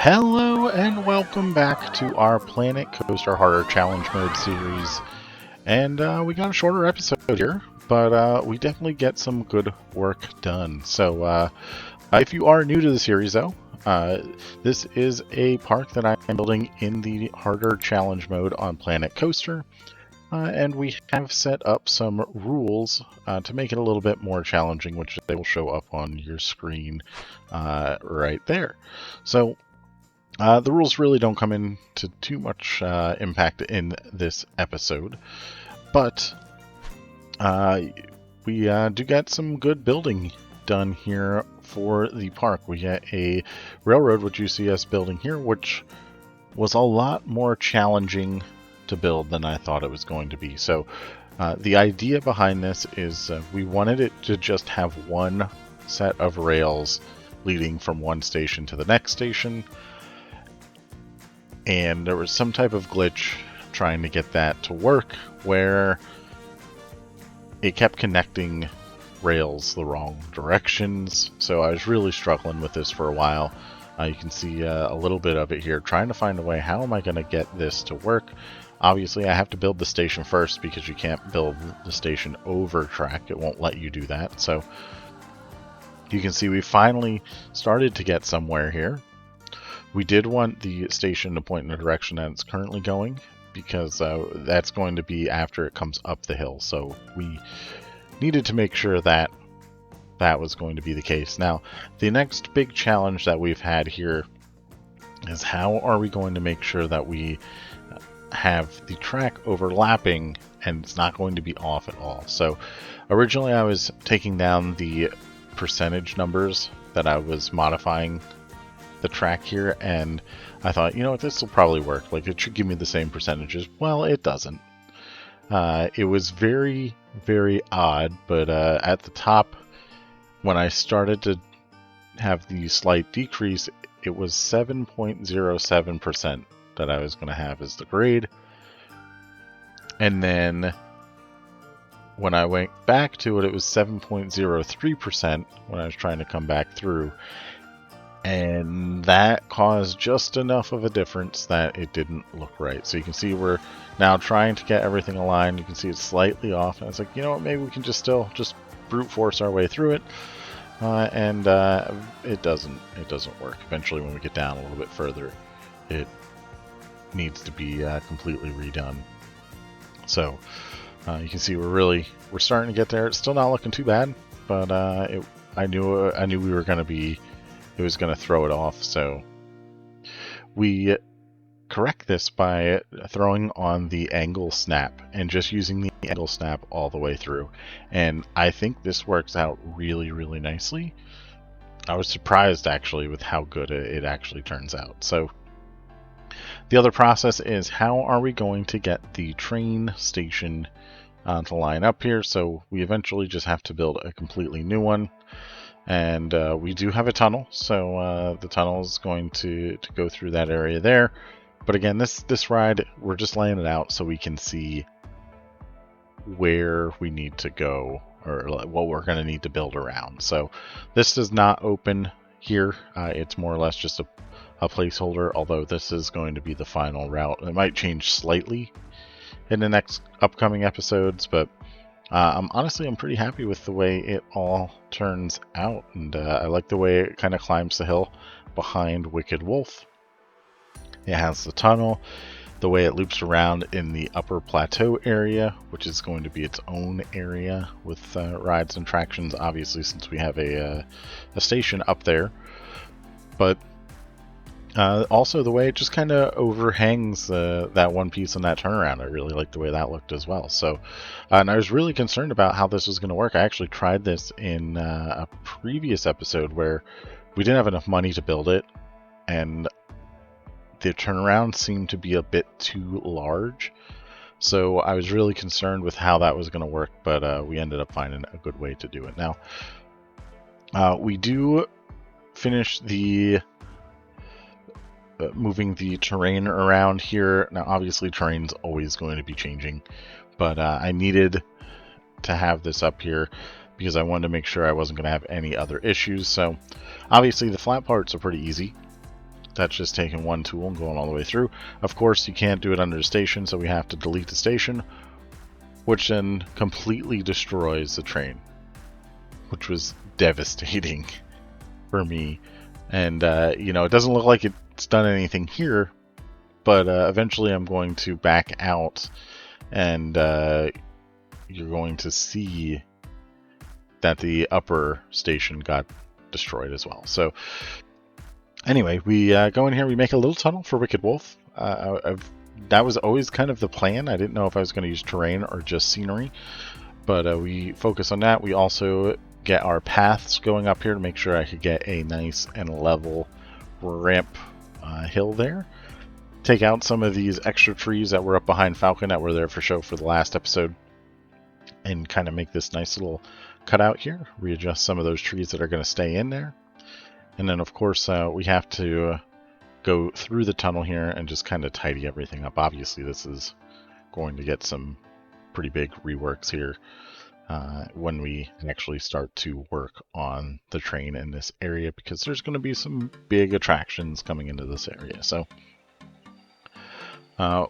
Hello and welcome back to our Planet Coaster Harder Challenge Mode series. And we got a shorter episode here, but we definitely get some good work done. So if you are new to the series though, this is a park that I am building in the Harder Challenge Mode on Planet Coaster. And we have set up some rules to make it a little bit more challenging, which they will show up on your screen right there. So the rules really don't come into too much impact in this episode, but we do get some good building done here for the park. We get a railroad, which you see us building here, which was a lot more challenging to build than I thought it was going to be. So the idea behind this is we wanted it to just have one set of rails leading from one station to the next station. And there was some type of glitch trying to get that to work where it kept connecting rails the wrong directions. So I was really struggling with this for a while. You can see a little bit of it here, trying to find a way, how am I going to get this to work? Obviously, I have to build the station first because you can't build the station over track. It won't let you do that. So you can see we finally started to get somewhere here. We did want the station to point in the direction that it's currently going because that's going to be after it comes up the hill. So we needed to make sure that that was going to be the case. Now, the next big challenge that we've had here is how are we going to make sure that we have the track overlapping and it's not going to be off at all. So originally I was taking down the percentage numbers that I was modifying the track here, and I thought, you know what, this will probably work. Like, it should give me the same percentages. Well, it doesn't. It was very, very odd, but at the top, when I started to have the slight decrease, it was 7.07% that I was going to have as the grade. And then when I went back to it, it was 7.03% when I was trying to come back through. And that caused just enough of a difference that it didn't look right. So you can see we're now trying to get everything aligned. You can see it's slightly off. And it's like, you know what, maybe we can just brute force our way through it. And it doesn't work. Eventually, when we get down a little bit further, it needs to be completely redone. So you can see we're starting to get there. It's still not looking too bad, but I knew we were going to be. It was going to throw it off, so we correct this by throwing on the angle snap and just using the angle snap all the way through. And I think this works out really, really nicely. I was surprised actually with how good it actually turns out. So the other process is, how are we going to get the train station to line up here? So we eventually just have to build a completely new one. And we do have a tunnel, so the tunnel is going to go through that area there. But again, this ride, we're just laying it out so we can see where we need to go or what we're going to need to build around. So this does not open here. It's more or less just a placeholder, although this is going to be the final route. It might change slightly in the next upcoming episodes, but I'm pretty happy with the way it all turns out, and I like the way it kind of climbs the hill behind Wicked Wolf. It has the tunnel, the way it loops around in the upper plateau area, which is going to be its own area with rides and attractions, obviously, since we have a station up there. But also the way it just kind of overhangs that one piece on that turnaround. I really like the way that looked as well. So, and I was really concerned about how this was going to work. I actually tried this in a previous episode where we didn't have enough money to build it, and the turnaround seemed to be a bit too large. So I was really concerned with how that was going to work, but we ended up finding a good way to do it. Now, we do finish the moving the terrain around here. Now, obviously, terrain's always going to be changing, but I needed to have this up here because I wanted to make sure I wasn't going to have any other issues. So, obviously, the flat parts are pretty easy. That's just taking one tool and going all the way through. Of course, you can't do it under the station, so we have to delete the station, which then completely destroys the train, which was devastating for me. And, you know, it doesn't look like it's done anything here, but eventually I'm going to back out, and you're going to see that the upper station got destroyed as well. So anyway, we go in here, we make a little tunnel for Wicked Wolf. That was always kind of the plan. I didn't know if I was going to use terrain or just scenery, but we focus on that. We also get our paths going up here to make sure I could get a nice and level ramp hill there. Take out some of these extra trees that were up behind Falcon that were there for show for the last episode, and kind of make this nice little cutout here. Readjust some of those trees that are going to stay in there. And then, of course, we have to go through the tunnel here and just kind of tidy everything up. Obviously, this is going to get some pretty big reworks here when we actually start to work on the train in this area, because there's going to be some big attractions coming into this area. So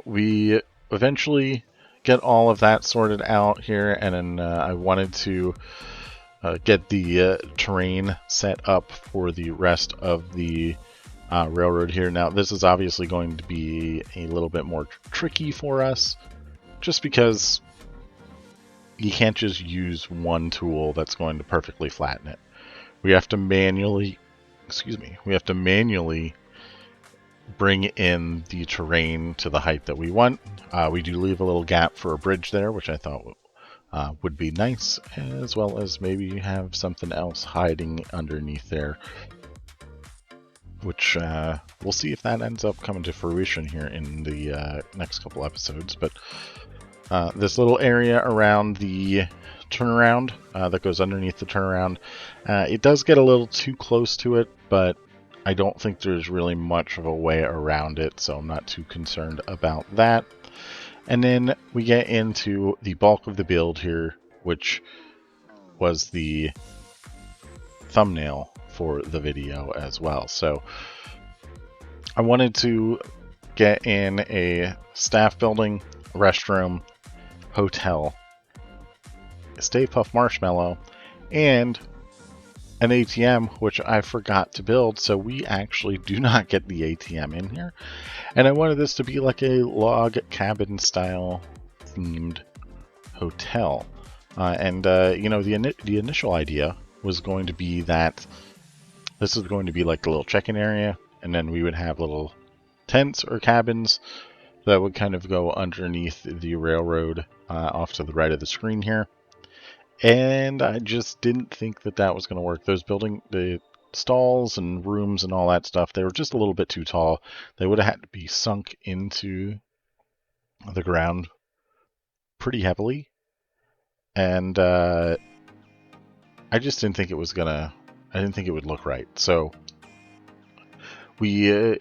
we eventually get all of that sorted out here, and then I wanted to get the terrain set up for the rest of the railroad here. Now, this is obviously going to be a little bit more tricky for us, just because you can't just use one tool that's going to perfectly flatten it. We have to manually, bring in the terrain to the height that we want. We do leave a little gap for a bridge there, which I thought would be nice, as well as maybe have something else hiding underneath there, which we'll see if that ends up coming to fruition here in the next couple episodes. But this little area around the turnaround that goes underneath the turnaround, it does get a little too close to it, but I don't think there's really much of a way around it, so I'm not too concerned about that. And then we get into the bulk of the build here, which was the thumbnail for the video as well. So I wanted to get in a staff building, restroom, hotel, Stay Puft Marshmallow, and an ATM, which I forgot to build, so we actually do not get the ATM in here. And I wanted this to be like a log cabin style themed hotel. You know, the initial idea was going to be that this is going to be like a little check-in area, and then we would have little tents or cabins that would kind of go underneath the railroad off to the right of the screen here. And I just didn't think that that was going to work. The stalls and rooms and all that stuff, they were just a little bit too tall. They would have had to be sunk into the ground pretty heavily. And I just didn't think it was I didn't think it would look right. So we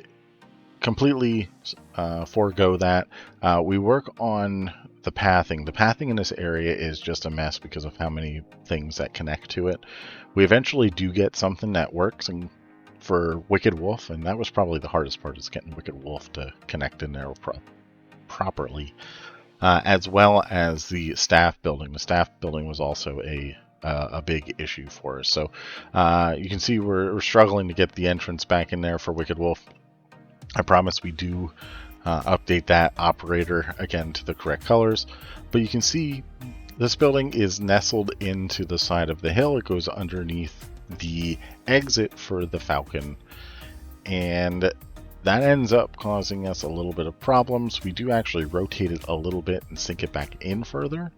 completely forego that. We work on the pathing. The pathing in this area is just a mess because of how many things that connect to it. We eventually do get something that works for Wicked Wolf, and that was probably the hardest part, is getting Wicked Wolf to connect in there properly, as well as the staff building. The staff building was also a big issue for us. So you can see we're struggling to get the entrance back in there for Wicked Wolf. I promise we do update that operator again to the correct colors, but you can see this building is nestled into the side of the hill. It goes underneath the exit for the Falcon, and that ends up causing us a little bit of problems. We do actually rotate it a little bit and sink it back in further,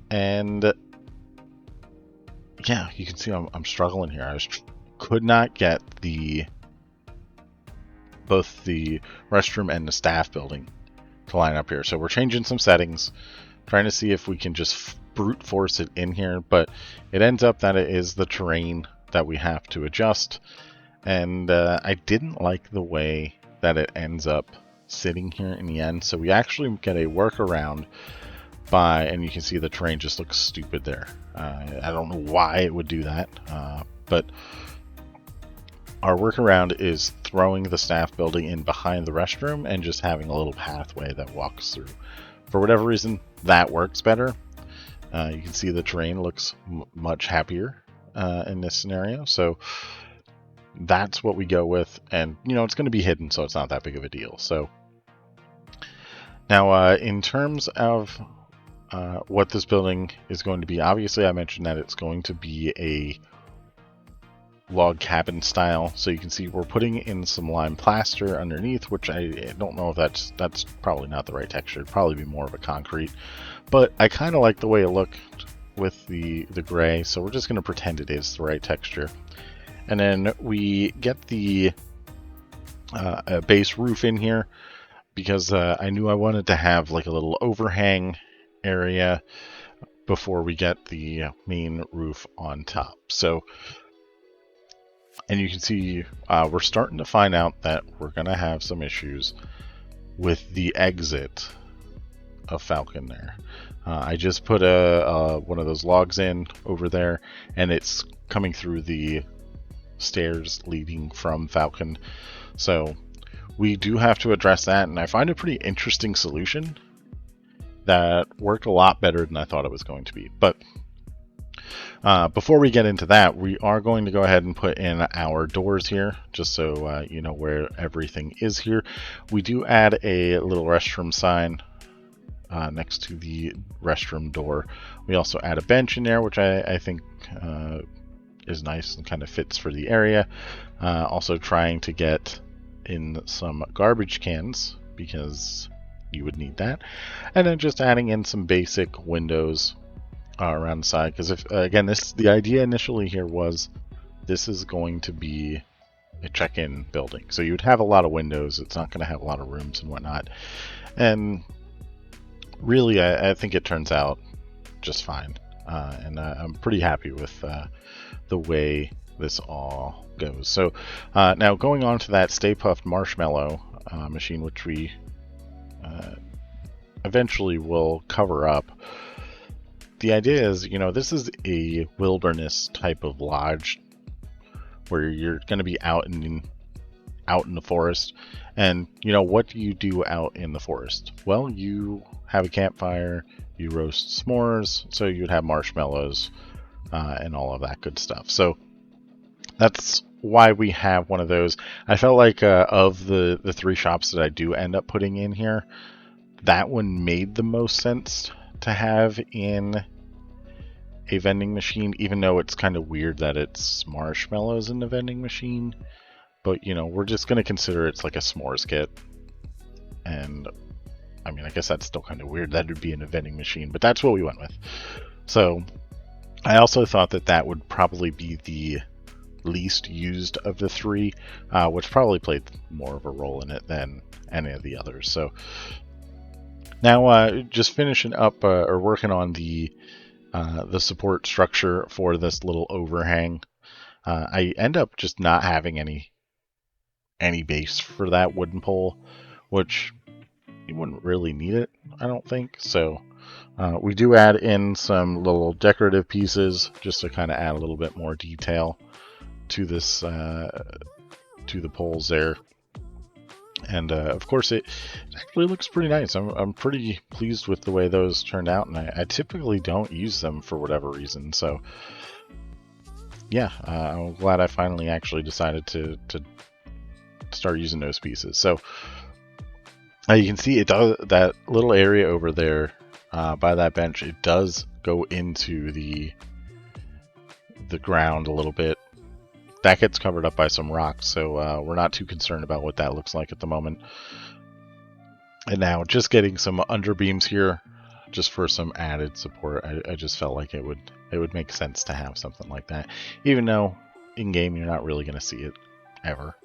and yeah, you can see I'm struggling here. I could not get both the restroom and the staff building to line up here. So we're changing some settings, trying to see if we can just brute force it in here, but it ends up that it is the terrain that we have to adjust. And I didn't like the way that it ends up sitting here in the end. So we actually get a workaround and you can see the terrain just looks stupid there. I don't know why it would do that, but our workaround is throwing the staff building in behind the restroom and just having a little pathway that walks through. For whatever reason, that works better. You can see the terrain looks much happier in this scenario. So that's what we go with. And, it's going to be hidden, so it's not that big of a deal. So now in terms of what this building is going to be, obviously I mentioned that it's going to be a log cabin style. So you can see we're putting in some lime plaster underneath, which I don't know if that's probably not the right texture. It'd probably be more of a concrete, but I kind of like the way it looked with the gray, so we're just going to pretend it is the right texture. And then we get the base roof in here because I knew I wanted to have like a little overhang area before we get the main roof on top. So, and you can see we're starting to find out that we're going to have some issues with the exit of Falcon there. I just put one of those logs in over there, and it's coming through the stairs leading from Falcon. So we do have to address that, and I find a pretty interesting solution that worked a lot better than I thought it was going to be. But before we get into that, we are going to go ahead and put in our doors here, just so you know where everything is here. We do add a little restroom sign next to the restroom door. We also add a bench in there, which I think is nice and kind of fits for the area. Also trying to get in some garbage cans because you would need that. And then just adding in some basic windows around the side, because if again, the idea initially here was this is going to be a check-in building, so you would have a lot of windows. It's not going to have a lot of rooms and whatnot, and really I think it turns out just fine, and I'm pretty happy with the way this all goes. So now going on to that Stay Puft Marshmallow machine, which we eventually will cover up. The idea is, this is a wilderness type of lodge where you're going to be out in the forest. And, what do you do out in the forest? Well, you have a campfire, you roast s'mores, so you'd have marshmallows and all of that good stuff. So that's why we have one of those. I felt like of the three shops that I do end up putting in here, that one made the most sense to have in a vending machine, even though it's kind of weird that it's marshmallows in the vending machine. But, we're just going to consider it's like a s'mores kit. And, I mean, I guess that's still kind of weird that it would be in a vending machine, but that's what we went with. So, I also thought that would probably be the least used of the three, which probably played more of a role in it than any of the others. So, now, just finishing up or working on the support structure for this little overhang. I end up just not having any base for that wooden pole, which you wouldn't really need it, I don't think. So we do add in some little decorative pieces just to kind of add a little bit more detail to this to the poles there. And of course, it actually looks pretty nice. I'm pretty pleased with the way those turned out, and I typically don't use them for whatever reason. So yeah, I'm glad I finally actually decided to start using those pieces. So you can see it does, that little area over there by that bench, it does go into the ground a little bit. That gets covered up by some rocks, so we're not too concerned about what that looks like at the moment. And now just getting some underbeams here just for some added support. I just felt like it would make sense to have something like that, even though in game you're not really going to see it ever.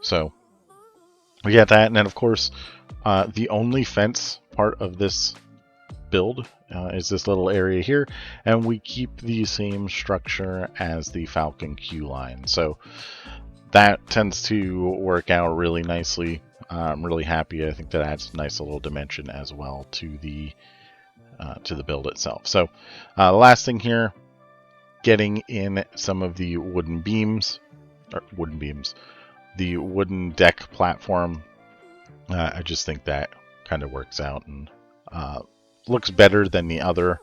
So we got that, and then of course the only fence part of this build is this little area here, and we keep the same structure as the Falcon Q line, so that tends to work out really nicely. I'm really happy. I think that adds a nice little dimension as well to the build itself. So the last thing here, getting in some of the wooden beams. or wooden beams, the wooden deck platform. I just think that kind of works out and looks better than the other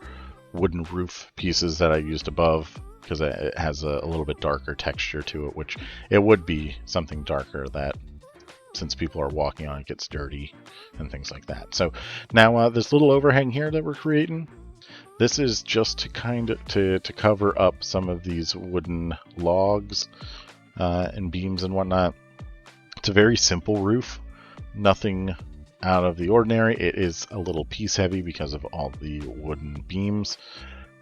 wooden roof pieces that I used above, because it has a little bit darker texture to it, which it would be something darker that, since people are walking on it, gets dirty and things like that. So now this little overhang here that we're creating, this is just to kind of to cover up some of these wooden logs and beams and whatnot. It's a very simple roof, nothing out of the ordinary. It is a little piece heavy because of all the wooden beams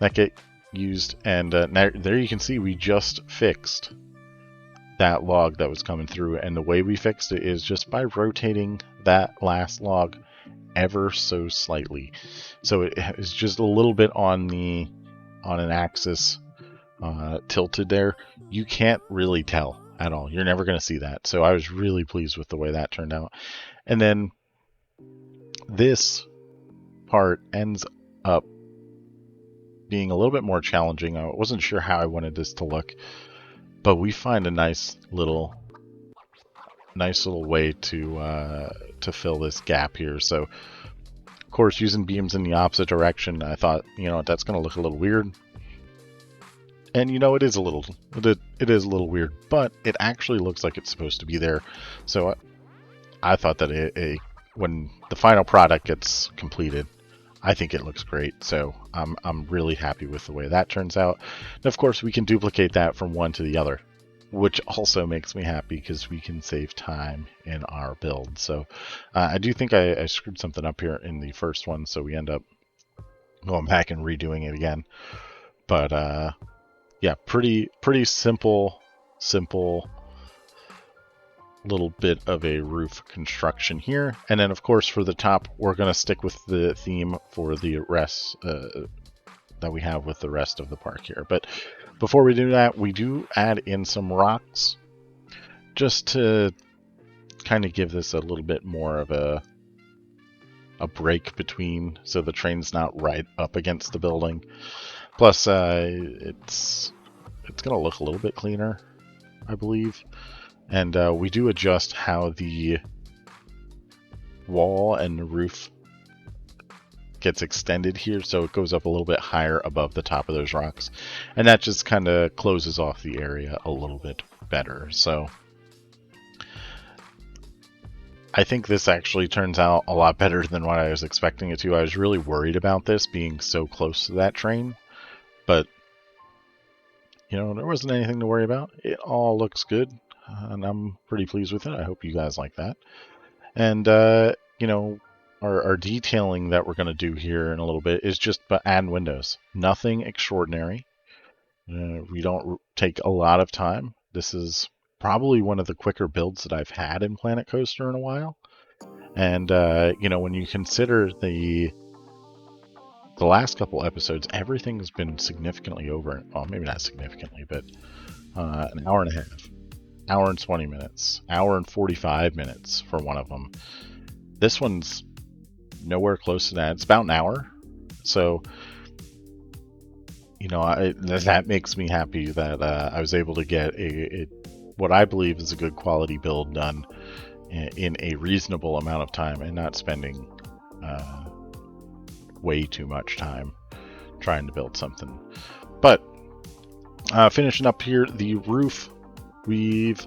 that get used, and now there you can see we just fixed that log that was coming through, and the way we fixed it is just by rotating that last log ever so slightly. So it is just a little bit on an axis tilted there. You can't really tell at all. You're never going to see that. So I was really pleased with the way that turned out. And then this part ends up being a little bit more challenging. I wasn't sure how I wanted this to look, but we find a nice little way to fill this gap here. So of course, using beams in the opposite direction, I thought, that's going to look a little weird. And it is a little weird, but it actually looks like it's supposed to be there. So I thought that when the final product gets completed, I think it looks great. So I'm really happy with the way that turns out. And of course, we can duplicate that from one to the other, which also makes me happy because we can save time in our build. So I do think I screwed something up here in the first one, so we end up going back and redoing it again. But yeah, pretty simple little bit of a roof construction here. And then of course for the top, we're going to stick with the theme for the rest that we have with the rest of the park here. But before we do that, we do add in some rocks just to kind of give this a little bit more of a break between, so the train's not right up against the building. Plus, it's going to look a little bit cleaner, I believe. And we do adjust how the wall and the roof gets extended here, so it goes up a little bit higher above the top of those rocks, and that just kind of closes off the area a little bit better. So I think this actually turns out a lot better than what I was expecting it to. I was really worried about this being so close to that train, but there wasn't anything to worry about. It all looks good, and I'm pretty pleased with it. I hope you guys like that. And our detailing that we're going to do here in a little bit is just add windows. Nothing extraordinary. We don't take a lot of time. This is probably one of the quicker builds that I've had in Planet Coaster in a while. And when you consider the last couple episodes, everything's been significantly over. Well, maybe not significantly, but an hour and a half, hour and 20 minutes, hour and 45 minutes for one of them. This one's nowhere close to that. It's about an hour. So, that makes me happy that I was able to get what I believe is a good quality build done in a reasonable amount of time, and not spending way too much time trying to build something. But finishing up here, the roof, we've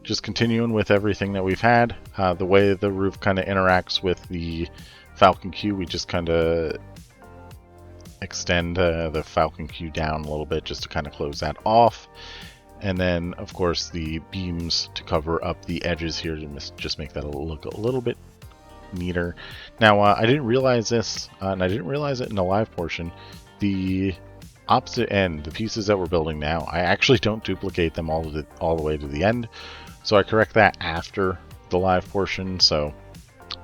just continuing with everything that we've had. The way the roof kind of interacts with the Falcon Q, we just kind of extend the Falcon Q down a little bit just to kind of close that off. And then, of course, the beams to cover up the edges here to just make that look a little bit neater. Now, I didn't realize this, and I didn't realize it in the live portion. The opposite end, the pieces that we're building now, I actually don't duplicate them all the way to the end. So I correct that after the live portion. So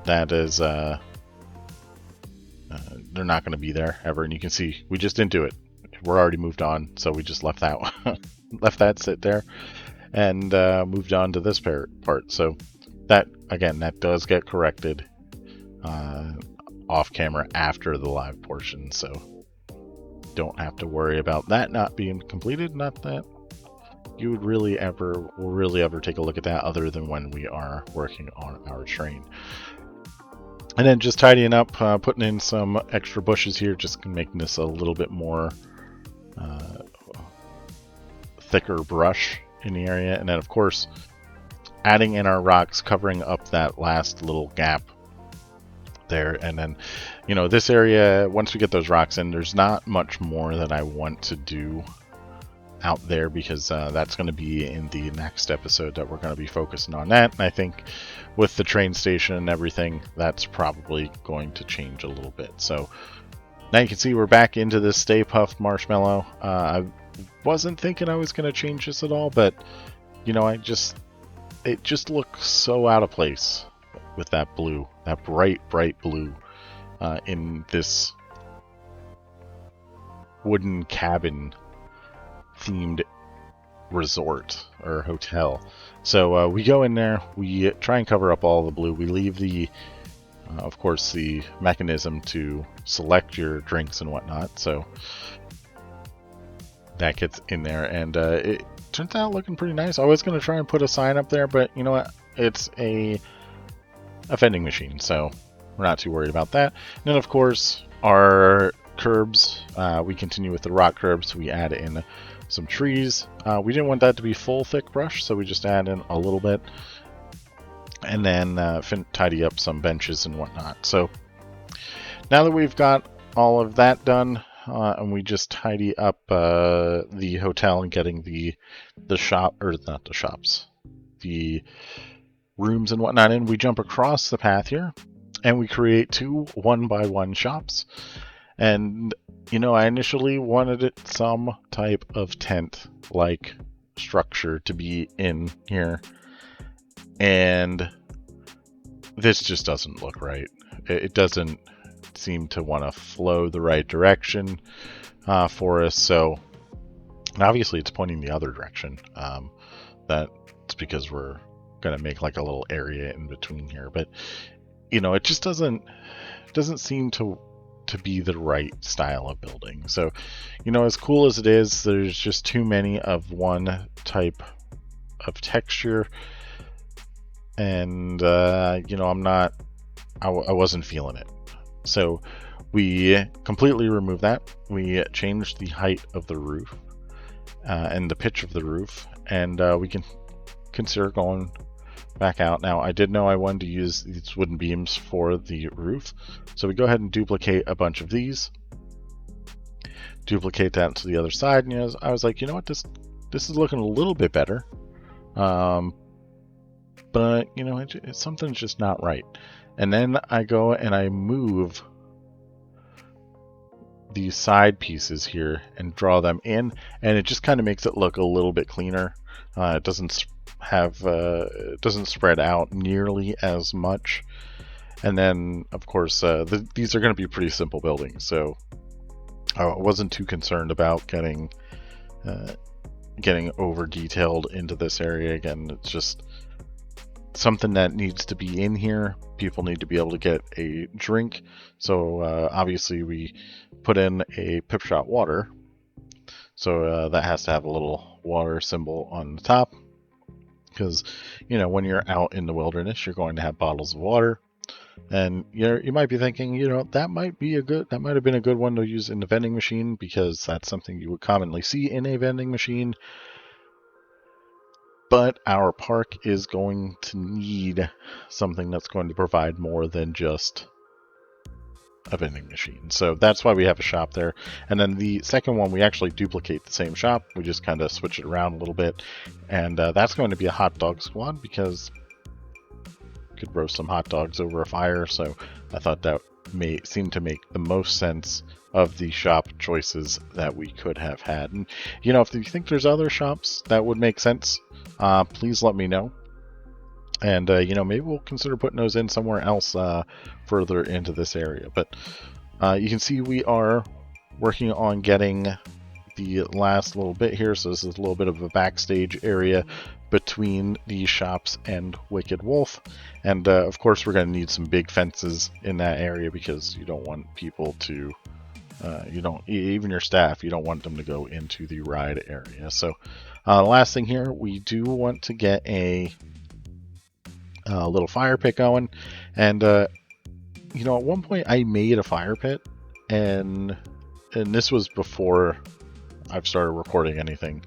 that is, they're not going to be there ever. And you can see we just didn't do it. We're already moved on, so we just left that left that sit there and moved on to this part. So that, again, that does get corrected off camera after the live portion, so don't have to worry about that not being completed. Not that you would really ever take a look at that other than when we are working on our train. And then just tidying up, putting in some extra bushes here, just making this a little bit more thicker brush in the area. And then of course adding in our rocks, covering up that last little gap there. And then, you know, this area, once we get those rocks in, there's not much more that I want to do out there, because that's going to be in the next episode that we're going to be focusing on that. And I think with the train station and everything, that's probably going to change a little bit. So now you can see we're back into this Stay Puft Marshmallow. I wasn't thinking I was going to change this at all, but you know, it just looks so out of place with that blue, that bright blue in this wooden cabin themed resort or hotel. So we go in there, we try and cover up all the blue. We leave the of course the mechanism to select your drinks and whatnot, so that gets in there, and it turns out looking pretty nice. I was going to try and put a sign up there, but you know what, it's a vending machine, so we're not too worried about that. And then of course our curbs, we continue with the rock curbs. We add in some trees. We didn't want that to be full thick brush, so we just add in a little bit, and then tidy up some benches and whatnot. So now that we've got all of that done, and we just tidy up the hotel and getting the shop, or not the shops, the rooms and whatnot in, we jump across the path here and we create 2 1x1 shops. And you know, I initially wanted it some type of tent like structure to be in here, and this just doesn't look right. It doesn't seem to want to flow the right direction for us. So obviously it's pointing the other direction. That's because we're going to make like a little area in between here, but you know, it just doesn't seem to be the right style of building. So, you know, as cool as it is, there's just too many of one type of texture, and you know, I wasn't feeling it. So we completely removed that. We changed the height of the roof and the pitch of the roof, and we can consider going back out. Now, I did know I wanted to use these wooden beams for the roof, so we go ahead and duplicate a bunch of these, duplicate that to the other side, and you know, I was like, you know what, this is looking a little bit better, but you know, something's just not right. And then I go and I move these side pieces here and draw them in, and it just kind of makes it look a little bit cleaner. It doesn't spread out nearly as much. And then of course these are going to be pretty simple buildings, so I wasn't too concerned about getting over detailed into this area. Again, it's just something that needs to be in here. People need to be able to get a drink, so obviously we put in a Pipshot water, so that has to have a little water symbol on the top, because you know, when you're out in the wilderness, you're going to have bottles of water. And you might be thinking, you know, that might have been a good one to use in the vending machine, because that's something you would commonly see in a vending machine. But our park is going to need something that's going to provide more than just a vending machine. So that's why we have a shop there. And then the second one, we actually duplicate the same shop. We just kind of switch it around a little bit. And that's going to be a hot dog squad, because you could roast some hot dogs over a fire. So I thought that seemed to make the most sense of the shop choices that we could have had. And you know, if you think there's other shops that would make sense, please let me know. And you know, maybe we'll consider putting those in somewhere else further into this area. But you can see we are working on getting the last little bit here. So this is a little bit of a backstage area between the shops and Wicked Wolf. And of course we're going to need some big fences in that area, because you don't want people to even your staff, you don't want them to go into the ride area. So Last thing here, we do want to get a little fire pit going, and you know, at one point I made a fire pit, and this was before I've started recording anything,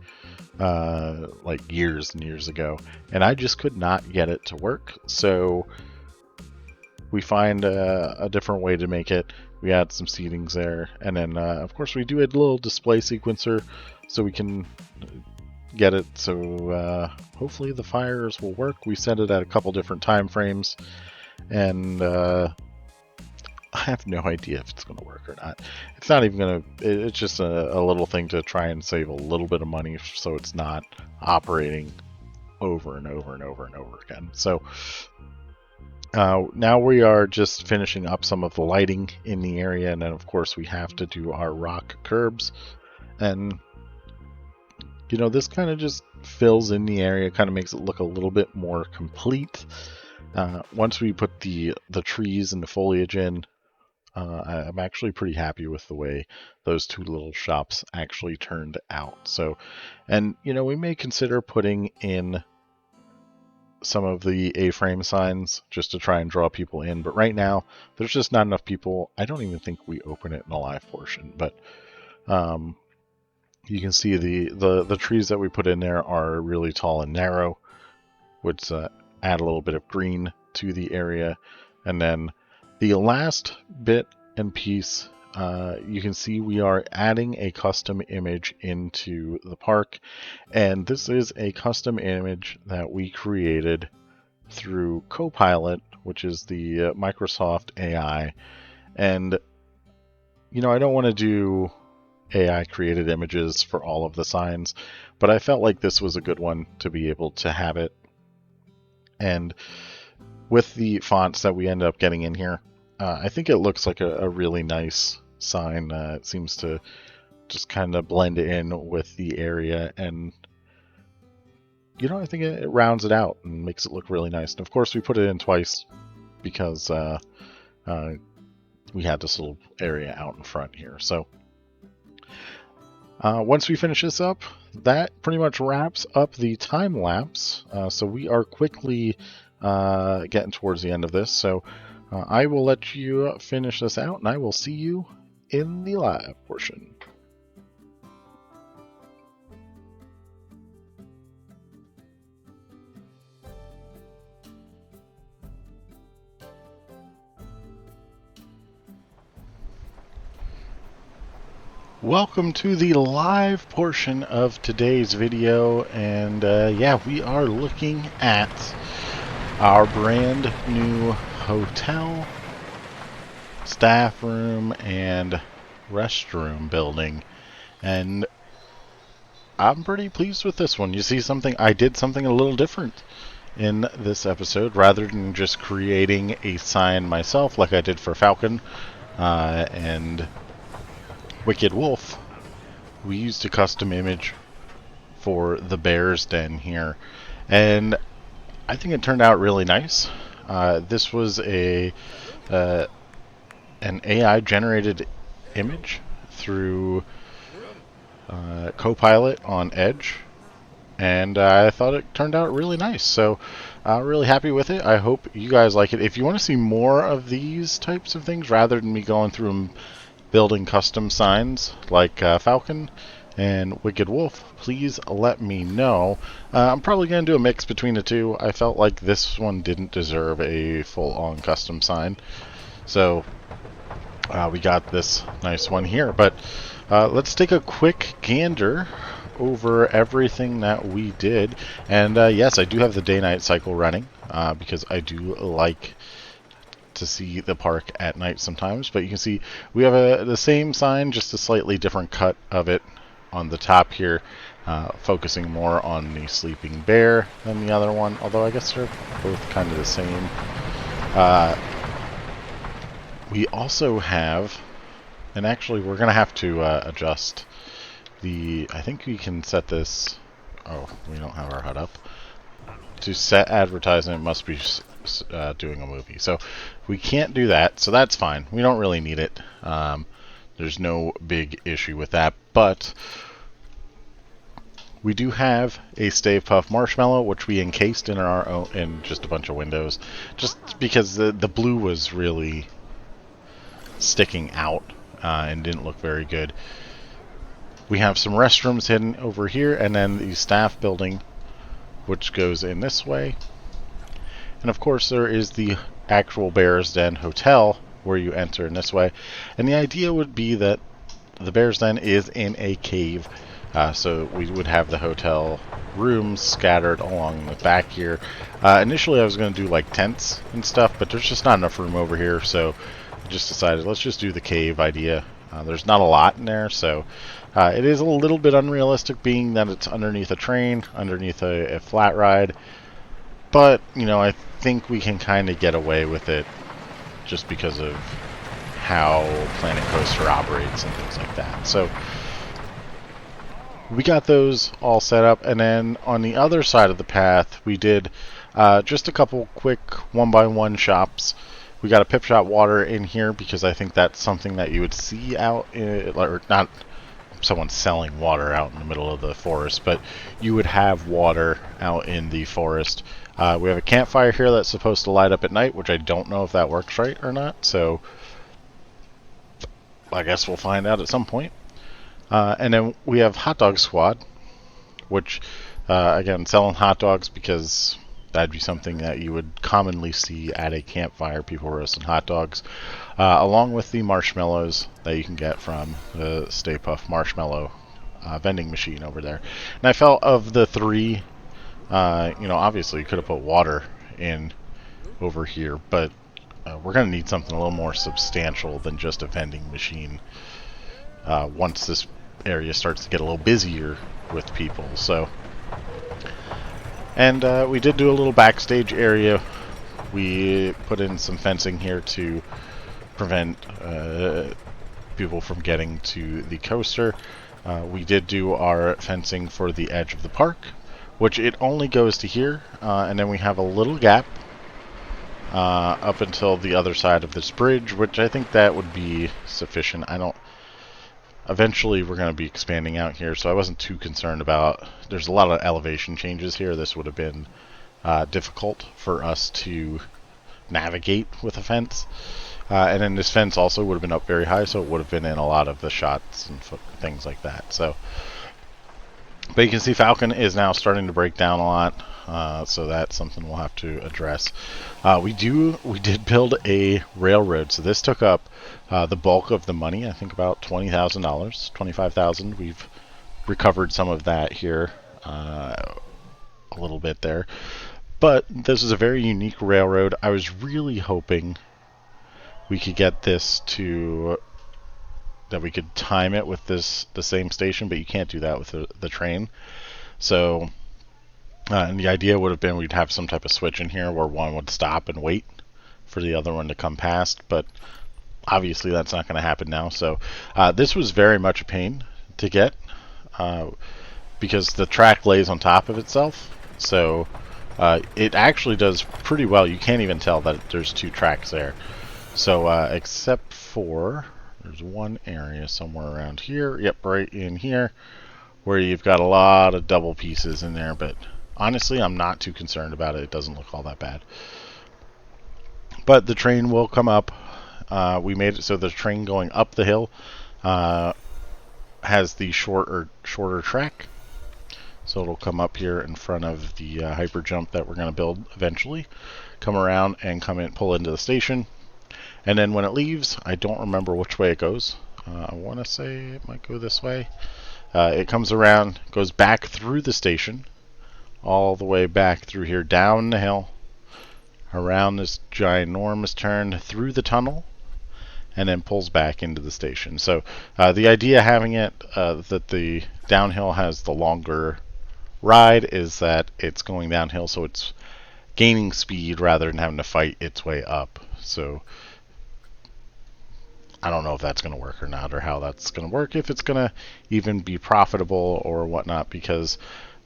like years and years ago, and I just could not get it to work. So we find a different way to make it. We add some settings there, and then of course we do a little display sequencer so we can get it so hopefully the fires will work. We set it at a couple different time frames, and I have no idea if it's going to work or not. It's not even going to, it's just a little thing to try and save a little bit of money so it's not operating over and over and over and over again. So now we are just finishing up some of the lighting in the area, and then of course we have to do our rock curbs. And you know, this kind of just fills in the area, kind of makes it look a little bit more complete. Once we put the trees and the foliage in, I'm actually pretty happy with the way those two little shops actually turned out. So, and you know, we may consider putting in some of the A-frame signs just to try and draw people in, but right now there's just not enough people. I don't even think we open it in the live portion, but you can see the trees that we put in there are really tall and narrow, which add a little bit of green to the area. And then the last bit and piece, you can see we are adding a custom image into the park, and this is a custom image that we created through Copilot, which is the Microsoft AI. And you know, I don't want to do AI created images for all of the signs, but I felt like this was a good one to be able to have it. And with the fonts that we end up getting in here, I think it looks like a really nice sign. It seems to just kind of blend in with the area, and you know, I think it rounds it out and makes it look really nice. And of course we put it in twice because we had this little area out in front here. So once we finish this up, that pretty much wraps up the time lapse. So we are quickly getting towards the end of this. So I will let you finish this out, and I will see you in the live portion. Welcome to the live portion of today's video, and yeah, we are looking at our brand new hotel, staff room, and restroom building, and I'm pretty pleased with this one. You see, I did something a little different in this episode. Rather than just creating a sign myself like I did for Falcon and Wicked Wolf, we used a custom image for the Bear's Den here, and I think it turned out really nice. This was an AI generated image through Copilot on Edge, and I thought it turned out really nice. So really happy with it. I hope you guys like it. If you want to see more of these types of things rather than me going through them building custom signs like Falcon and Wicked Wolf, please let me know. I'm probably going to do a mix between the two. I felt like this one didn't deserve a full-on custom sign, so we got this nice one here. But let's take a quick gander over everything that we did. And yes, I do have the day-night cycle running because I do like to see the park at night sometimes. But you can see we have the same sign, just a slightly different cut of it on the top here, focusing more on the sleeping bear than the other one, although I guess they're both kind of the same. We also have, and actually we're gonna have to adjust the, I think we can set this, oh, we don't have our HUD up. To set advertisement, it must be doing a movie. So we can't do that, so that's fine. We don't really need it. There's no big issue with that, but We do have a Stave Puft Marshmallow, which we encased in our own, in just a bunch of windows, just because the blue was really sticking out and didn't look very good. We have some restrooms hidden over here, and then the staff building, which goes in this way. And of course there is the actual Bear's Den Hotel, where you enter in this way. And the idea would be that the Bear's Den is in a cave, so we would have the hotel rooms scattered along the back here. Initially I was going to do like tents and stuff, but there's just not enough room over here, so I just decided let's just do the cave idea. There's not a lot in there, so it is a little bit unrealistic being that it's underneath a train, underneath a flat ride, but you know, I think we can kind of get away with it just because of how Planet Coaster operates and things like that. So we got those all set up, and then on the other side of the path we did just a couple quick one-by-one shops. We got a Pip Shot water in here because I think that's something that you would see out in, or not someone selling water out in the middle of the forest, but you would have water out in the forest. We have a campfire here that's supposed to light up at night, which I don't know if that works right or not, so I guess we'll find out at some point. And then we have Hot Dog Squad, which, again, selling hot dogs because that'd be something that you would commonly see at a campfire, people roasting hot dogs, along with the marshmallows that you can get from the Stay Puft Marshmallow vending machine over there. And I felt of the three, you know, obviously you could have put water in over here, but we're going to need something a little more substantial than just a vending machine once this area starts to get a little busier with people. So, and we did do a little backstage area. We put in some fencing here to prevent people from getting to the coaster. We did do our fencing for the edge of the park, which it only goes to here, and then we have a little gap up until the other side of this bridge, which I think that would be sufficient. Eventually we're going to be expanding out here, so I wasn't too concerned about. There's a lot of elevation changes here. This would have been difficult for us to navigate with a fence. And then this fence also would have been up very high, so it would have been in a lot of the shots and things like that. So, but you can see Falcon is now starting to break down a lot, so that's something we'll have to address. We did build a railroad, so this took up the bulk of the money. I think about $20,000, $25,000. We've recovered some of that here, a little bit there. But this is a very unique railroad. I was really hoping we could get this to that we could time it with the same station, but you can't do that with the train. So, and the idea would have been we'd have some type of switch in here where one would stop and wait for the other one to come past, but obviously that's not going to happen now. So this was very much a pain to get because the track lays on top of itself. So it actually does pretty well. You can't even tell that there's two tracks there. So except for there's one area somewhere around here. Yep, right in here where you've got a lot of double pieces in there, but honestly I'm not too concerned about it. It doesn't look all that bad. But the train will come up. We made it so the train going up the hill has the shorter track. So it'll come up here in front of the hyper jump that we're going to build eventually. Come around and come in, pull into the station. And then when it leaves, I don't remember which way it goes. I want to say it might go this way. It comes around, goes back through the station, all the way back through here, down the hill, around this ginormous turn, through the tunnel, and then pulls back into the station. So the idea having it that the downhill has the longer ride is that it's going downhill, so it's gaining speed rather than having to fight its way up. So I don't know if that's going to work or not, or how that's going to work, if it's going to even be profitable or whatnot, because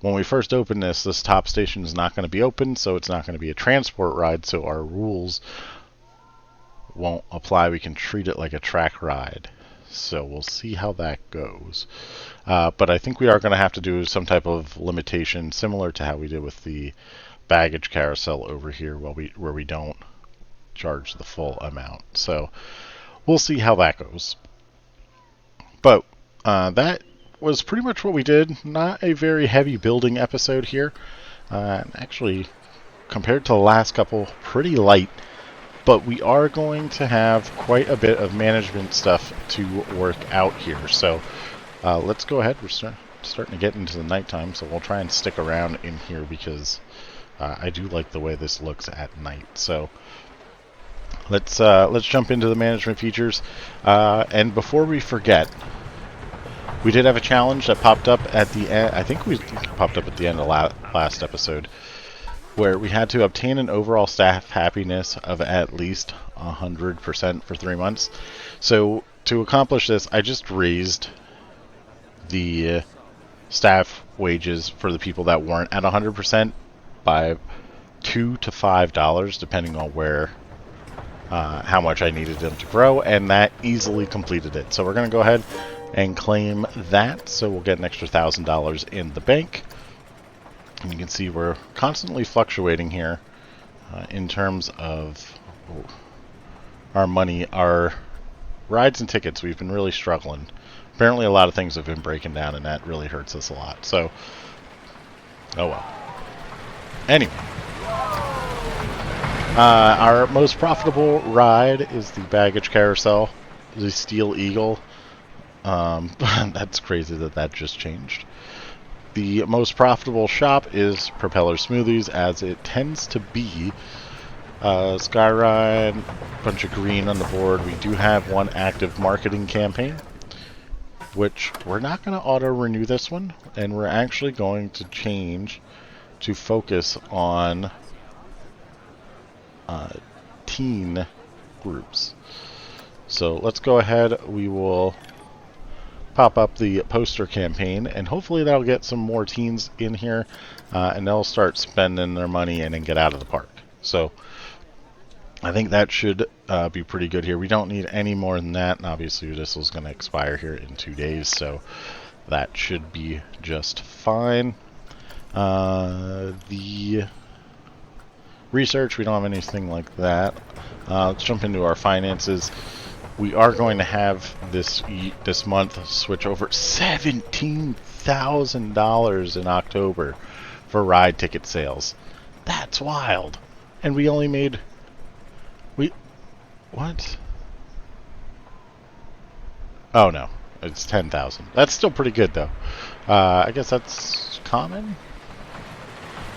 when we first open this top station is not going to be open, so it's not going to be a transport ride, so our rules won't apply. We can treat it like a track ride. So we'll see how that goes. But I think we are going to have to do some type of limitation similar to how we did with the baggage carousel over here, where we don't charge the full amount. So we'll see how that goes. But that was pretty much what we did. Not a very heavy building episode here. Actually, compared to the last couple, pretty light. But we are going to have quite a bit of management stuff to work out here. So let's go ahead. We're starting to get into the nighttime, so we'll try and stick around in here because I do like the way this looks at night. So let's jump into the management features. And before we forget, we did have a challenge that popped up at the end. I think we popped up at the end of last episode, where we had to obtain an overall staff happiness of at least 100% for 3 months. So to accomplish this, I just raised the staff wages for the people that weren't at 100% by $2 to $5, depending on where, how much I needed them to grow, and that easily completed it. So we're going to go ahead and claim that. So we'll get an extra $1,000 in the bank. And you can see we're constantly fluctuating here in terms of our money. Our rides and tickets, we've been really struggling. Apparently a lot of things have been breaking down, and that really hurts us a lot. So, oh well. Anyway. Our most profitable ride is the baggage carousel, the Steel Eagle. That's crazy that just changed. The most profitable shop is Propeller Smoothies, as it tends to be. Skyride, bunch of green on the board. We do have one active marketing campaign, which we're not going to auto-renew this one, and we're actually going to change to focus on teen groups. So let's go ahead. We will pop up the poster campaign, and hopefully that'll get some more teens in here, and they'll start spending their money and then get out of the park. So I think that should be pretty good here. We don't need any more than that, and obviously this is going to expire here in 2 days, so that should be just fine. The research, we don't have anything like that. Let's jump into our finances. We are going to have this month switch over $17,000 in October for ride ticket sales. That's wild. And we only made... What? Oh no, it's 10,000. That's still pretty good though. I guess that's common.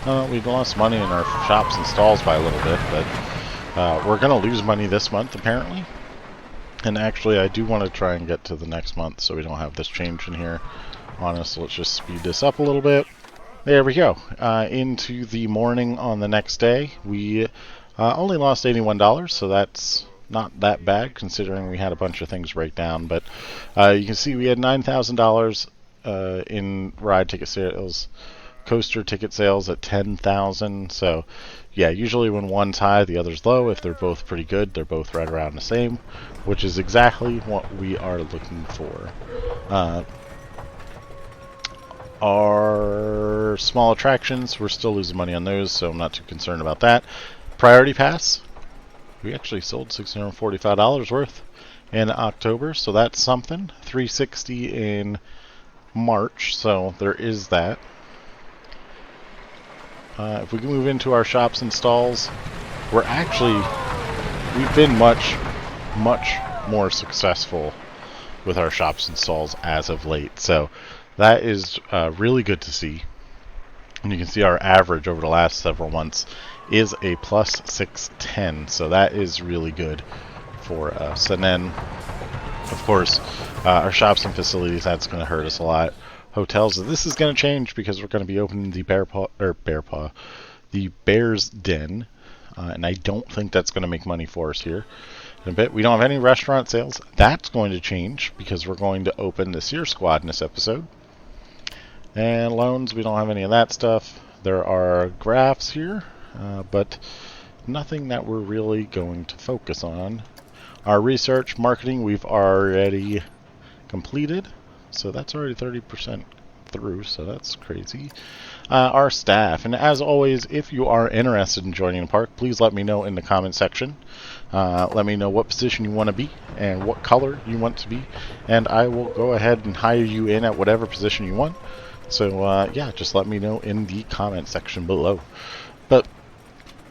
We lost money in our shops and stalls by a little bit, but we're going to lose money this month apparently. And actually, I do want to try and get to the next month so we don't have this change in here. Honestly, let's just speed this up a little bit. There we go. Into the morning on the next day, we only lost $81, so that's not that bad considering we had a bunch of things break down. But you can see we had $9,000 in ride ticket sales, coaster ticket sales at $10,000. So yeah, usually when one's high, the other's low. If they're both pretty good, they're both right around the same, which is exactly what we are looking for. Our small attractions, we're still losing money on those, so I'm not too concerned about that. Priority Pass, we actually sold $645 worth in October, so that's something. $360 in March, so there is that. If we can move into our shops and stalls, we've been much more successful with our shops and stalls as of late. So that is really good to see. And you can see our average over the last several months is a plus 610. So that is really good for us. And then, of course, our shops and facilities, that's going to hurt us a lot. Hotels, this is going to change because we're going to be opening the the Bear's Den, and I don't think that's going to make money for us here in a bit. We don't have any restaurant sales. That's going to change because we're going to open the Sear Squad in this episode. And loans, we don't have any of that stuff. There are graphs here, but nothing that we're really going to focus on. Our research, marketing, we've already completed. So that's already 30% through, so that's crazy. Our staff, and as always, if you are interested in joining the park, please let me know in the comment section. Let me know what position you want to be and what color you want to be, and I will go ahead and hire you in at whatever position you want. So yeah, just let me know in the comment section below. But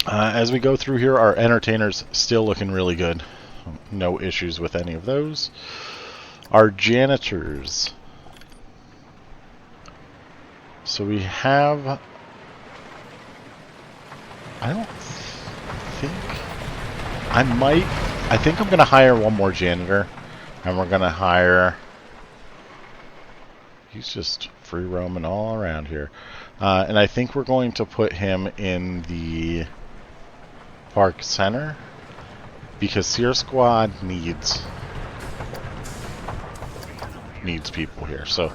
as we go through here, our entertainers still looking really good. No issues with any of those. Our janitors. So we have... I don't think... I think I'm going to hire one more janitor. And we're going to hire... He's just free roaming all around here. And I think we're going to put him in the park center. Because Sear Squad needs people here. So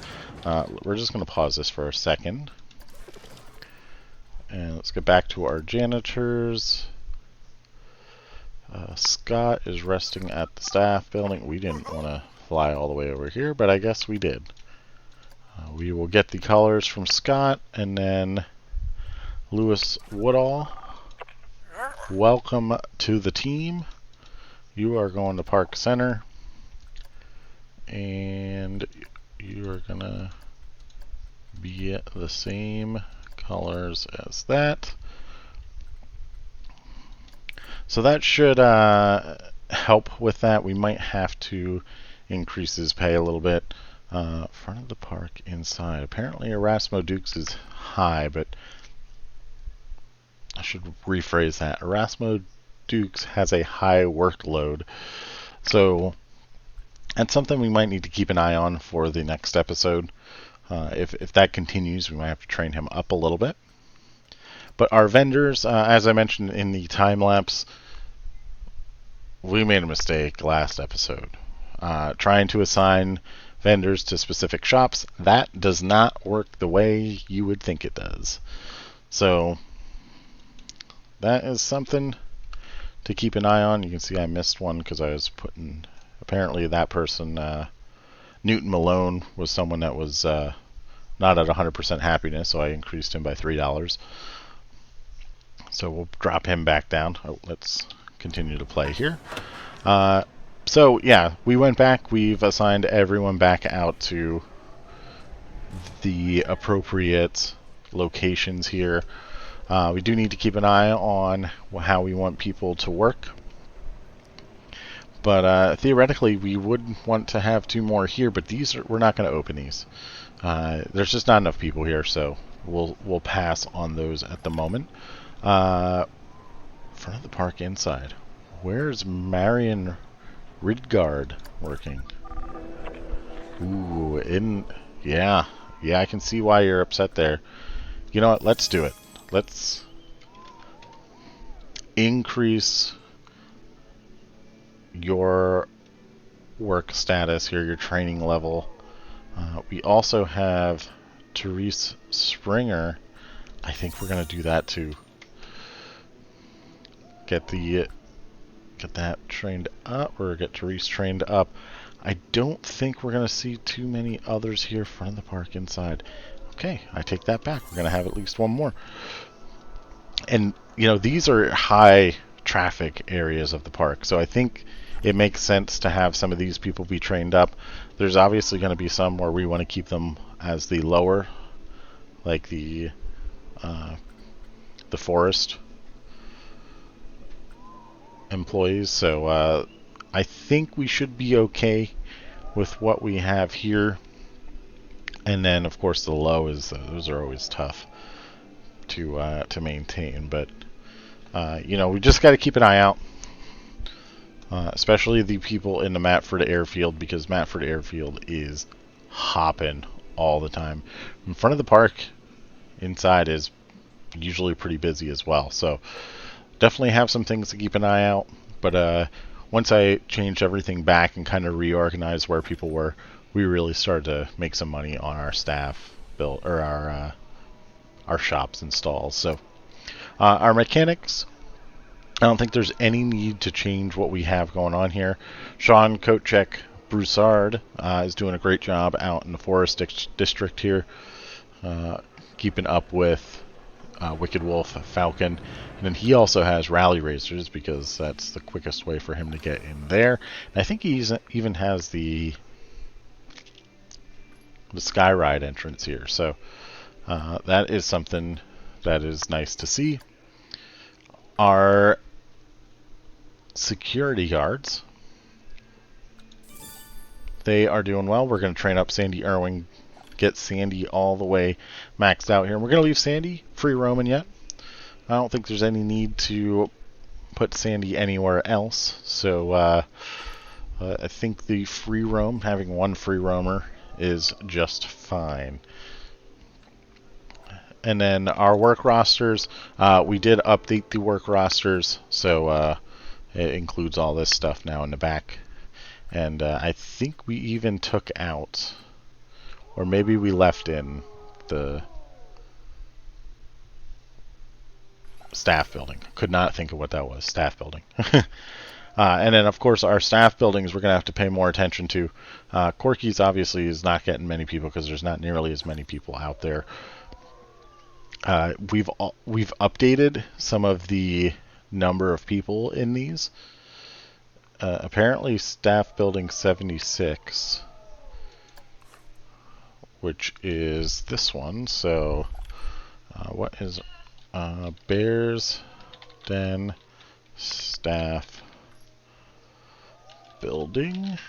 we're just going to pause this for a second. And let's get back to our janitors. Scott is resting at the staff building. We didn't want to fly all the way over here, but I guess we did. We will get the colors from Scott, and then Lewis Woodall. Welcome to the team. You are going to Park Center, and you are going to be the same colors as that. So that should help with that. We might have to increase his pay a little bit. Front of the park inside. Apparently Erasmo Dukes is high, but I should rephrase that. Erasmo Dukes has a high workload. So that's something we might need to keep an eye on for the next episode. If that continues, we might have to train him up a little bit. But our vendors, as I mentioned in the time lapse, we made a mistake last episode. Trying to assign vendors to specific shops, that does not work the way you would think it does. So that is something to keep an eye on. You can see I missed one because I was putting, apparently that person, Newton Malone, was someone that was not at 100% happiness, so I increased him by $3. So we'll drop him back down. Oh, let's continue to play here. So yeah, we went back. We've assigned everyone back out to the appropriate locations here. We do need to keep an eye on how we want people to work. But theoretically, we would want to have 2 more here, but we're not going to open these. There's just not enough people here, so we'll pass on those at the moment. Front of the park inside. Where's Marion Ridgard working? Ooh, yeah, I can see why you're upset there. You know what? Let's do it. Let's increase your work status here, your training level. We also have Therese Springer. I think we're going to do that too. Get that trained up, or get Therese trained up. I don't think we're going to see too many others here front of the park inside. Okay, I take that back. We're going to have at least one more. And, you know, these are high traffic areas of the park, so I think it makes sense to have some of these people be trained up. There's obviously going to be some where we want to keep them as the lower, like the forest employees. So I think we should be okay with what we have here. And then, of course, the low is those are always tough to maintain. But you know, we just got to keep an eye out, especially the people in the Matford Airfield, because Matford Airfield is hopping all the time. In front of the park, inside is usually pretty busy as well. So definitely have some things to keep an eye out. But once I changed everything back and kind of reorganized where people were, we really started to make some money on our staff bill, or our shops and stalls. So our mechanics, I don't think there's any need to change what we have going on here. Sean Kochek, Broussard is doing a great job out in the Forest District here, keeping up with Wicked Wolf, Falcon, and then he also has Rally Racers because that's the quickest way for him to get in there. And I think he even has the Skyride entrance here, so that is something that is nice to see. Our security guards, they are doing well. We're going to train up Sandy Irwin, get Sandy all the way maxed out here. And we're going to leave Sandy free roaming yet. I don't think there's any need to put Sandy anywhere else. So I think the free roam, having one free roamer, is just fine. And then our work rosters, we did update the work rosters, so it includes all this stuff now in the back. And I think we even took out, or maybe we left in, the staff building. Could not think of what that was. Staff building. And then, of course, our staff buildings we're going to have to pay more attention to. Corky's obviously is not getting many people because there's not nearly as many people out there. We've updated some of the number of people in these. Apparently, staff building 76, which is this one. So, what is Bears Den staff building?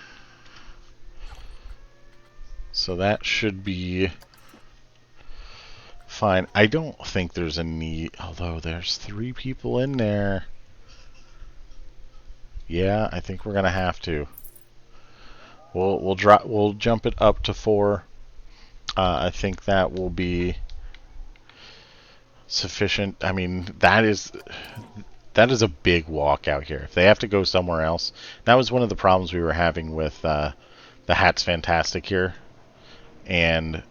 So that should be fine. I don't think there's a need, although there's 3 people in there. Yeah, I think we're gonna have to. We'll jump it up to 4. I think that will be sufficient. I mean, that is a big walk out here. If they have to go somewhere else, that was one of the problems we were having with the Hats Fantastic here and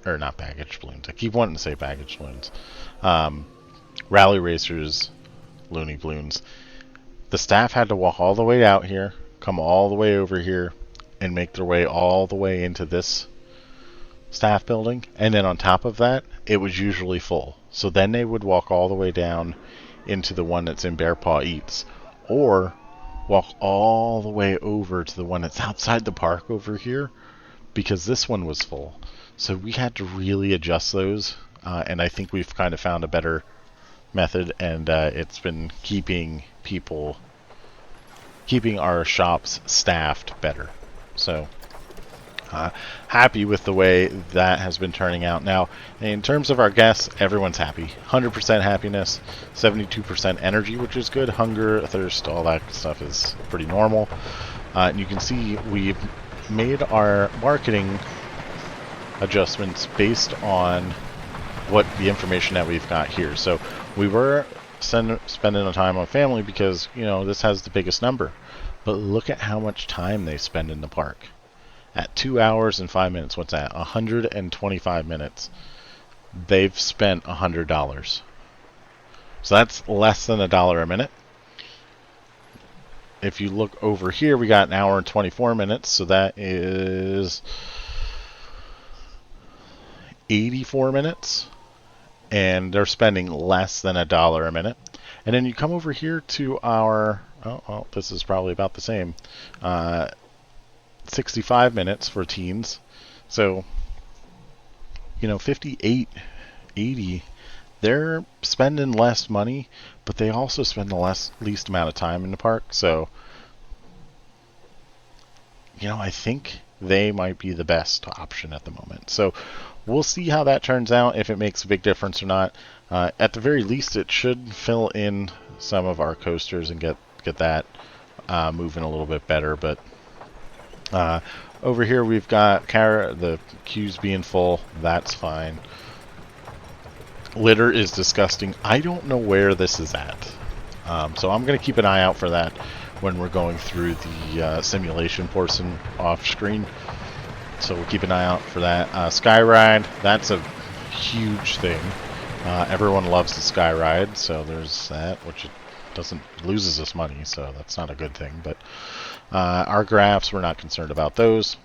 not baggage balloons. I keep wanting to say baggage balloons. Rally Racers, Looney Balloons. The staff had to walk all the way out here, come all the way over here, and make their way all the way into this staff building. And then on top of that, it was usually full. So then they would walk all the way down into the one that's in Bear Paw Eats, or walk all the way over to the one that's outside the park over here, because this one was full. So we had to really adjust those, and I think we've kind of found a better method, and it's been keeping our shops staffed better. So happy with the way that has been turning out. Now, in terms of our guests, everyone's happy. 100% happiness, 72% energy, which is good. Hunger, thirst, all that stuff is pretty normal. And you can see we've made our marketing adjustments based on what the information that we've got here. So we were spending the time on family because, you know, this has the biggest number. But look at how much time they spend in the park. At 2 hours and 5 minutes, what's that? 125 minutes. They've spent $100. So that's less than $1 a minute. If you look over here, we got 1 hour and 24 minutes, so that is 84 minutes. And they're spending less than $1 a minute. And then you come over here to our, oh, well, this is probably about the same. 65 minutes for teens. So, you know, 58, 80, they're spending less money, but they also spend the least amount of time in the park. So, you know, I think they might be the best option at the moment. So we'll see how that turns out, if it makes a big difference or not. At the very least, it should fill in some of our coasters and get that moving a little bit better. But over here we've got the queues being full. That's fine. Litter is disgusting. I don't know where this is at. So I'm going to keep an eye out for that when we're going through the simulation portion off screen. So we'll keep an eye out for that. Skyride, that's a huge thing. Everyone loves the Skyride, so there's that, which it loses us money, so that's not a good thing. But Our graphs, we're not concerned about those.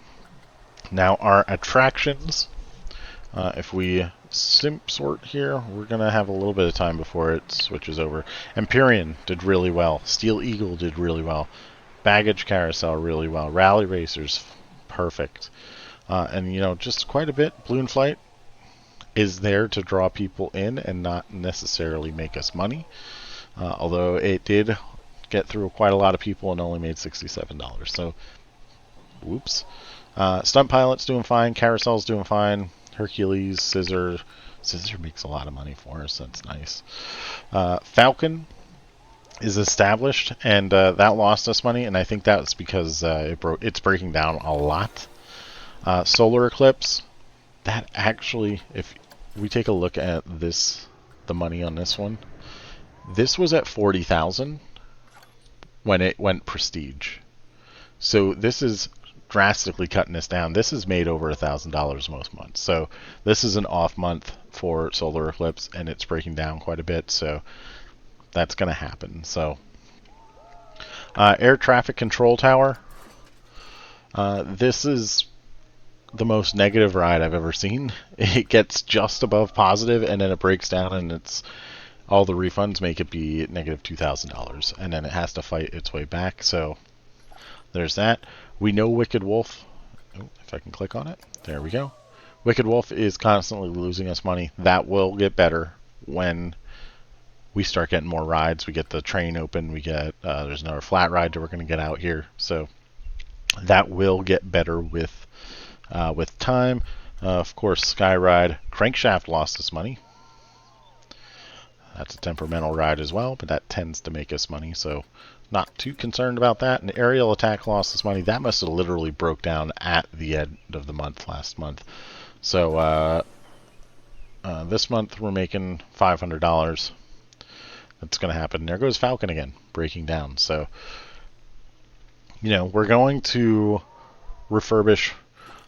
Now our attractions, if we simp sort here, we're going to have a little bit of time before it switches over. Empyrean did really well. Steel Eagle did really well. Baggage Carousel really well. Rally Racers, perfect. And, you know, just quite a bit. Balloon Flight is there to draw people in and not necessarily make us money. Although it did get through quite a lot of people and only made $67. So, whoops. Stunt Pilot's doing fine. Carousel's doing fine. Hercules, Scissor makes a lot of money for us. That's nice. Falcon is established, and that lost us money, and I think that's because it's breaking down a lot. Solar Eclipse, that actually, if we take a look at this, the money on this one, this was at 40,000 when it went prestige. So this is drastically cutting this down. This is made over $1,000 most months. So this is an off month for Solar Eclipse, and it's breaking down quite a bit. So that's going to happen. So Air Traffic Control Tower. This is the most negative ride I've ever seen. It gets just above positive, and then it breaks down, and it's all the refunds make it be negative $2,000, and then it has to fight its way back. So there's that. We know Wicked Wolf. Oh, if I can click on it. There we go. Wicked Wolf is constantly losing us money. That will get better when we start getting more rides. We get the train open. We get there's another flat ride that we're going to get out here. So that will get better with time. Of course, Skyride. Crankshaft lost us money. That's a temperamental ride as well, but that tends to make us money, so not too concerned about that. And Aerial Attack lost us money. That must have literally broke down at the end of the month last month. So this month we're making $500. That's going to happen. There goes Falcon again, breaking down. So, you know, we're going to refurbish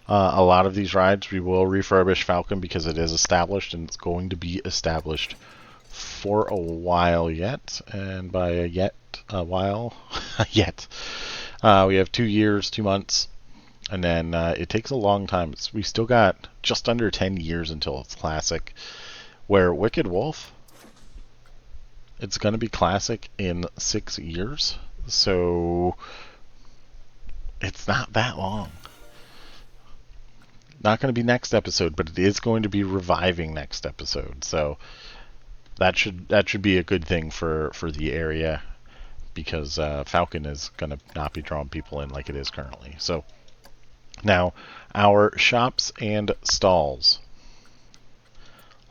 a lot of these rides. We will refurbish Falcon because it is established, and it's going to be established for a while yet. And by a while, yet. We have 2 years, 2 months, and then it takes a long time. We still got just under 10 years until it's classic. Where Wicked Wolf, it's going to be classic in 6 years, so it's not that long. Not going to be next episode, but it is going to be reviving next episode. So that should be a good thing for the area, because Falcon is going to not be drawing people in like it is currently. So now our shops and stalls.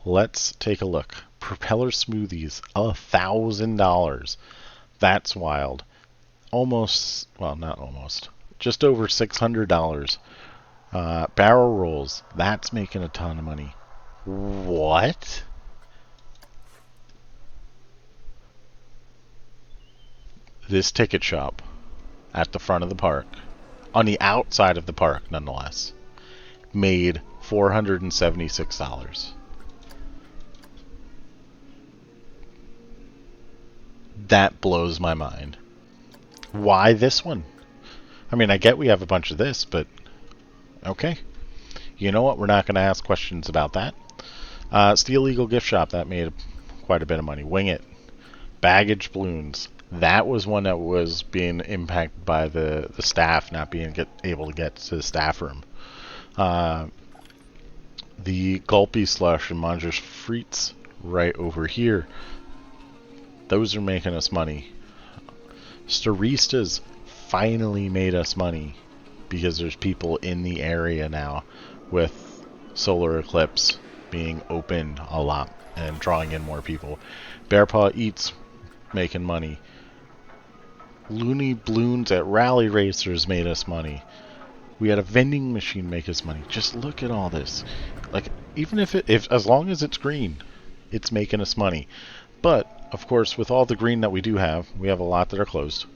Let's take a look. Propeller Smoothies, $1,000. That's wild. Almost, well, not almost. Just over $600. Barrel Rolls, that's making a ton of money. What? This ticket shop at the front of the park, on the outside of the park nonetheless, made $476. That blows my mind. Why this one? I mean, I get we have a bunch of this, but okay. You know what? We're not going to ask questions about that. Steel Eagle Gift Shop, that made quite a bit of money. Wing It. Baggage Balloons. That was one that was being impacted by the staff not being able to get to the staff room. The Gulpy Slush and Manger's Frites right over here. Those are making us money. Staristas finally made us money because there's people in the area now, with Solar Eclipse being open a lot and drawing in more people. Bearpaw Eats making money. Looney Balloons at Rally Racers made us money. We had a vending machine make us money. Just look at all this. Like, even if as long as it's green, it's making us money. But of course, with all the green that we do have, we have a lot that are closed.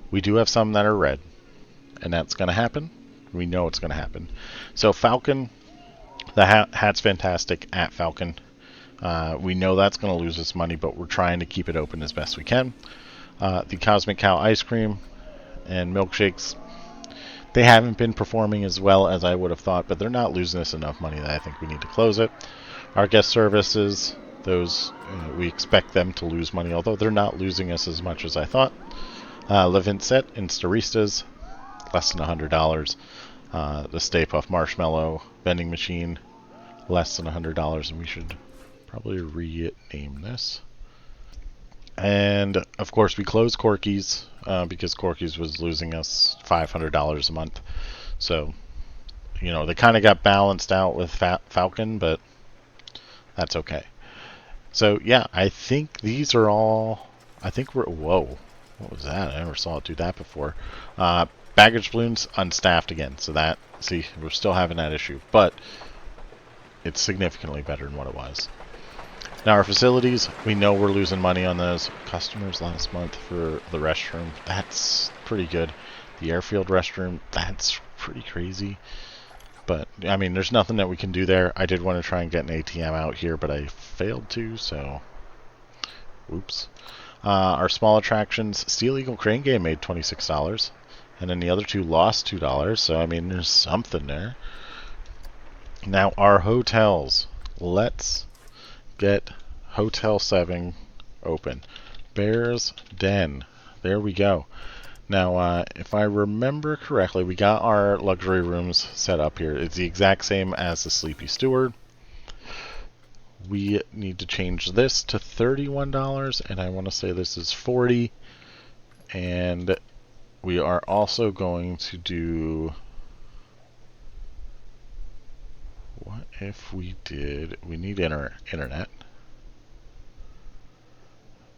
We do have some that are red, and that's going to happen. We know it's going to happen. So Falcon, the hat's fantastic at Falcon. We know that's going to lose us money, but we're trying to keep it open as best we can. The Cosmic Cow ice cream and milkshakes, they haven't been performing as well as I would have thought, but they're not losing us enough money that I think we need to close it. Our guest services, those we expect them to lose money, although they're not losing us as much as I thought. Le Vincent and Staristas, less than $100. The Stay Puft Marshmallow vending machine, less than $100, and we should probably rename this. And of course, we closed Corky's because Corky's was losing us $500 a month. So, you know, they kind of got balanced out with Falcon, but that's okay. So, yeah, I think these are all. I think we're. Whoa. What was that? I never saw it do that before. Baggage balloons unstaffed again. So that. See, we're still having that issue. But it's significantly better than what it was. Now, our facilities, we know we're losing money on those. Customers last month for the restroom, that's pretty good. The airfield restroom, that's pretty crazy. But, I mean, there's nothing that we can do there. I did want to try and get an ATM out here, but I failed to, so... Oops. Our small attractions, Steel Eagle Crane Game made $26. And then the other two lost $2, so, I mean, there's something there. Now, our hotels. Let's get Hotel 7 open. Bear's Den. There we go. Now, if I remember correctly, we got our luxury rooms set up here. It's the exact same as the Sleepy Steward. We need to change this to $31, and I want to say this is $40. And we are also going to do... What if we did... We need internet.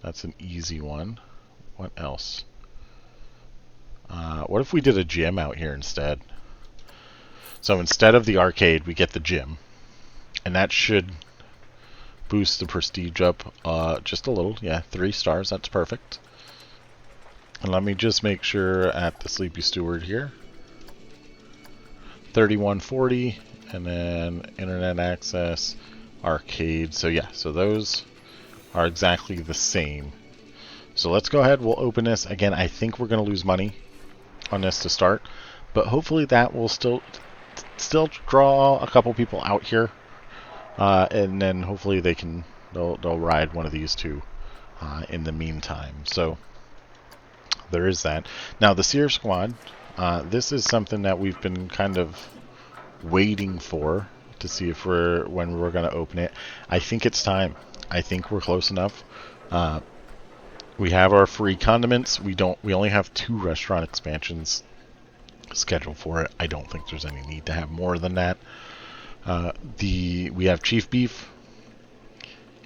That's an easy one. What else? What if we did a gym out here instead? So instead of the arcade, we get the gym. And that should boost the prestige up just a little. Yeah, 3 stars. That's perfect. And let me just make sure at the Sleepy Steward here. $31.40. And then internet access, arcade. So yeah, so those are exactly the same. So let's go ahead. We'll open this. Again, I think we're going to lose money on this to start. But hopefully that will still draw a couple people out here. And then hopefully they'll ride one of these two in the meantime. So there is that. Now the Sear Squad. This is something that we've been kind of waiting for to see if when we're going to open it. I think it's time. I think we're close enough. We have our free condiments. We only have 2 restaurant expansions scheduled for it. I don't think there's any need to have more than that. We have Chief Beef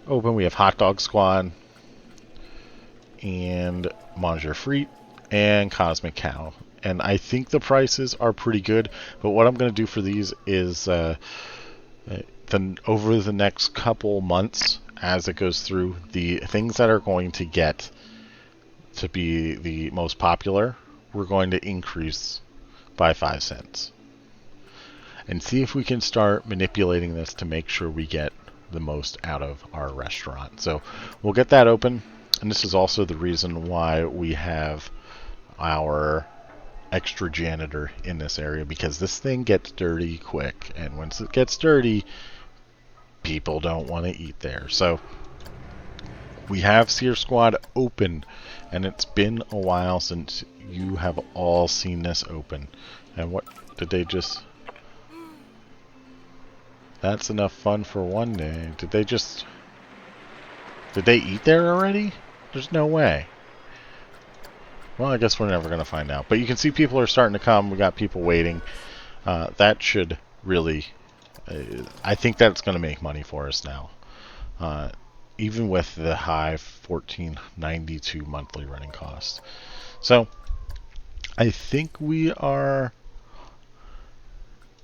open. We have Hot Dog Squad and Manger Frite and Cosmic Cow. And I think the prices are pretty good. But what I'm going to do for these is over the next couple months, as it goes through, the things that are going to get to be the most popular, we're going to increase by 5 cents. And see if we can start manipulating this to make sure we get the most out of our restaurant. So we'll get that open. And this is also the reason why we have our extra janitor in this area, because this thing gets dirty quick, and once it gets dirty, people don't want to eat there. So we have Sear Squad open, and it's been a while since you have all seen this open. And what did they just... That's enough fun for one day. Did they eat there already? There's no way. Well, I guess we're never going to find out. But you can see people are starting to come. We got people waiting. That should really... I think that's going to make money for us now. Even with the high $14.92 monthly running costs. So, I think we are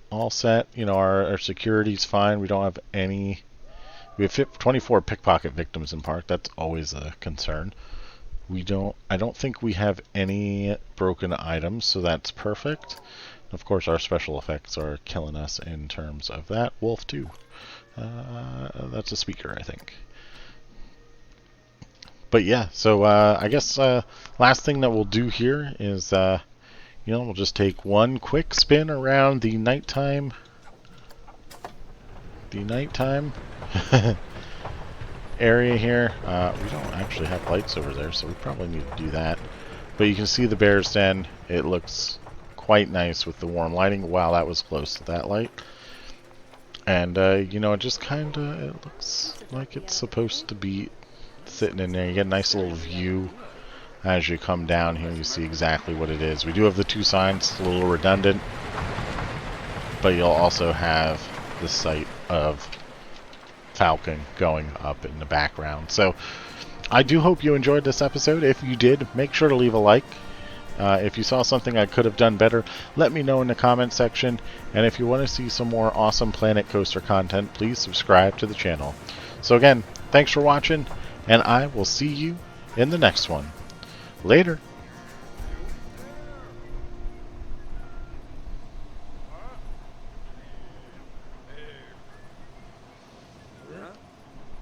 all set. You know, our security's fine. We don't have any... We have 24 pickpocket victims in park. That's always a concern. I don't think we have any broken items, so that's perfect. Of course, our special effects are killing us in terms of that. Wolf 2. That's a speaker, I think. But yeah, so I guess last thing that we'll do here is, we'll just take one quick spin around the nighttime area here. We don't actually have lights over there, so we probably need to do that. But you can see the bear's den. It looks quite nice with the warm lighting. Wow, that was close to that light. And, it just kind of, it looks like it's supposed to be sitting in there. You get a nice little view as you come down here. You see exactly what it is. We do have the two signs, a little redundant, but you'll also have the sight of Falcon going up in the background. So I do hope you enjoyed this episode. If you did, make sure to leave a like. If you saw something I could have done better, let me know in the comment section. And if you want to see some more awesome Planet Coaster content, please subscribe to the channel. So again, thanks for watching, and I will see you in the next one. Later.